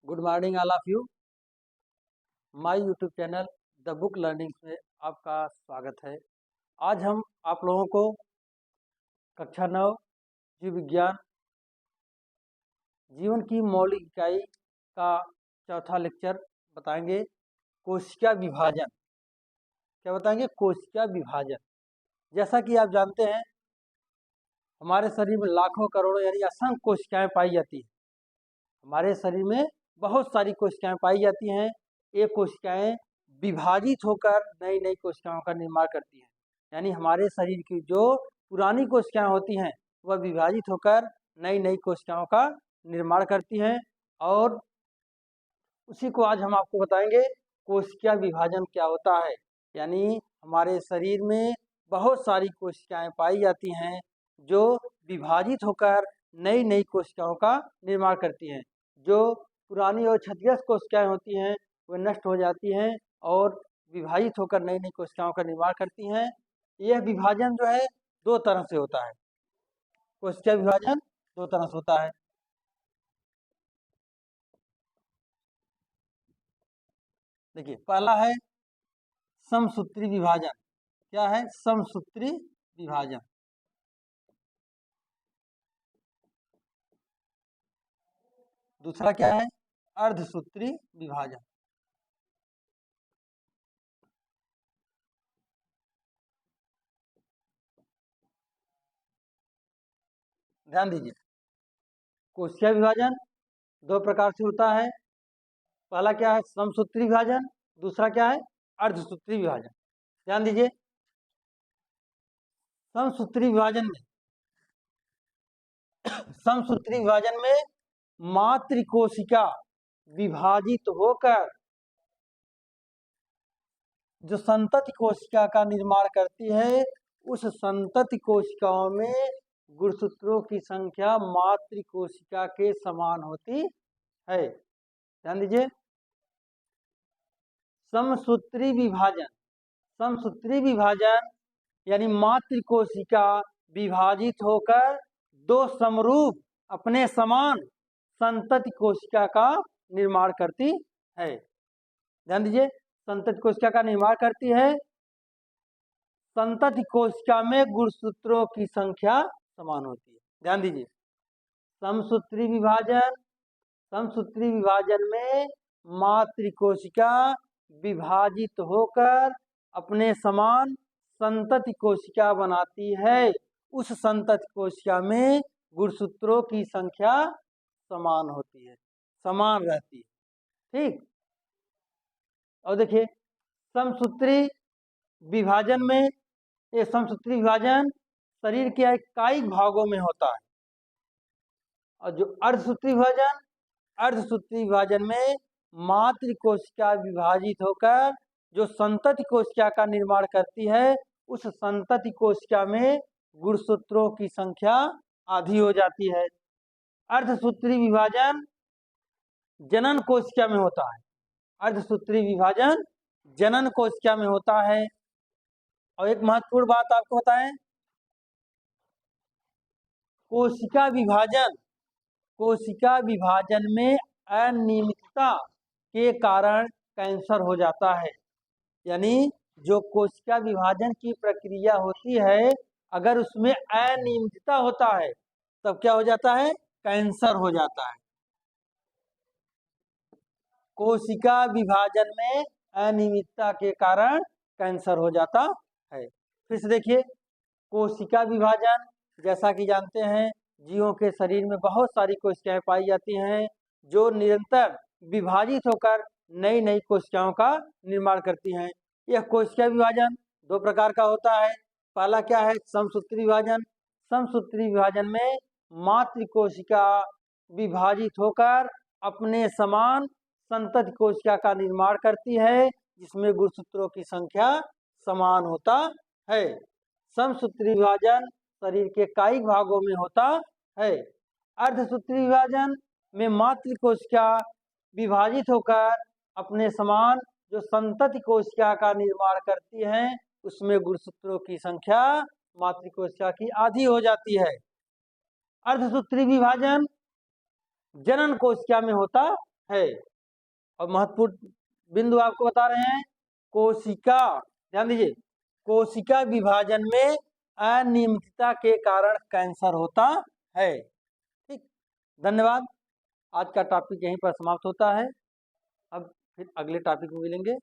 Good morning all of you. My YouTube channel the book learning में आपका स्वागत है। आज हम आप लोगों को कक्षा 9 जीव विज्ञान जीवन की मौलिक इकाई का चौथा लेक्चर बताएंगे। कोशिका विभाजन। क्या बताएंगे? कोशिका विभाजन। जैसा कि आप जानते हैं हमारे शरीर में लाखों करोड़ों यानी असंख्य कोशिकाएं पाई जाती हैं। हमारे शरीर में बहुत सारी कोशिकाएं पाई जाती हैं। ये कोशिकाएं विभाजित होकर नई नई कोशिकाओं का निर्माण करती हैं। यानी हमारे शरीर की जो पुरानी कोशिकाएं होती हैं वह विभाजित होकर नई नई कोशिकाओं का निर्माण करती हैं। और उसी को आज हम आपको बताएंगे कोशिका विभाजन क्या होता है। यानी हमारे शरीर में बहुत सारी कोशिकाएं पाई जाती हैं जो विभाजित होकर नई नई कोशिकाओं का निर्माण करती हैं। जो पुरानी और क्षतिग्रस्त कोशिकाएं होती हैं वे नष्ट हो जाती हैं और विभाजित होकर नई नई कोशिकाओं का निर्माण करती हैं। यह विभाजन जो है दो तरह से होता है। कोशिका विभाजन दो तरह से होता है। देखिए, पहला है समसूत्री विभाजन। क्या है? समसूत्री विभाजन। दूसरा क्या है? अर्धसूत्री विभाजन। ध्यान दीजिए, कोशिका विभाजन दो प्रकार से होता है। पहला क्या है? समसूत्री विभाजन। दूसरा क्या है? अर्धसूत्री विभाजन। ध्यान दीजिए, समसूत्री विभाजन में मातृ कोशिका विभाजित होकर जो संतति कोशिका का निर्माण करती है, उस संतति कोशिकाओं में गुणसूत्रों की संख्या मातृ कोशिका के समान होती है। ध्यान दीजिए, समसूत्री विभाजन यानी मातृ कोशिका विभाजित होकर दो समरूप अपने समान संतति कोशिका का निर्माण करती है। ध्यान दीजिए, संतति कोशिका का निर्माण करती है। संतति कोशिका में गुणसूत्रों की संख्या समान होती है। ध्यान दीजिए, समसूत्री विभाजन में मातृ कोशिका विभाजित होकर अपने समान संतति कोशिका बनाती है। उस संतति कोशिका में गुणसूत्रों की संख्या समान होती है, समान रहती है। ठीक। और देखिए, समसूत्री विभाजन में ये समसूत्री विभाजन शरीर के कायिक भागों में होता है। और जो अर्धसूत्री विभाजन में मातृ कोशिका विभाजित होकर जो संतति कोशिका का निर्माण करती है, उस संतति कोशिका में गुणसूत्रों की संख्या आधी हो जाती है। अर्धसूत्री विभाजन जनन कोशिका में होता है। अर्धसूत्री विभाजन जनन कोशिका में होता है। और एक महत्वपूर्ण बात आपको बताएं, कोशिका विभाजन में अनियमितता के कारण कैंसर हो जाता है। यानी जो कोशिका विभाजन की प्रक्रिया होती है, अगर उसमें अनियमितता होता है तब क्या हो जाता है? कैंसर हो जाता है। कोशिका विभाजन में अनियमितता के कारण कैंसर हो जाता है। फिर से देखिए, कोशिका विभाजन जैसा कि जानते हैं जीवों के शरीर में बहुत सारी कोशिकाएं पाई जाती हैं जो निरंतर विभाजित होकर नई नई कोशिकाओं का निर्माण करती हैं। यह कोशिका विभाजन दो प्रकार का होता है। पहला क्या है? समसूत्री विभाजन। समसूत्री विभाजन में मातृ कोशिका विभाजित होकर अपने समान संतति कोशिका का निर्माण करती है जिसमें गुणसूत्रों की संख्या समान होता है। समसूत्री विभाजन शरीर के कायिक भागों में होता है। अर्धसूत्री विभाजन में मातृ कोशिका विभाजित होकर अपने समान जो संतति कोशिका का निर्माण करती है, उसमें गुणसूत्रों की संख्या मातृ कोशिका की आधी हो जाती है। अर्धसूत्री विभाजन जनन कोशिका में होता है। और महत्वपूर्ण बिंदु आपको बता रहे हैं, कोशिका, ध्यान दीजिए, कोशिका विभाजन में अनियमितता के कारण कैंसर होता है। ठीक, धन्यवाद। आज का टॉपिक यहीं पर समाप्त होता है। अब फिर अगले टॉपिक में मिलेंगे।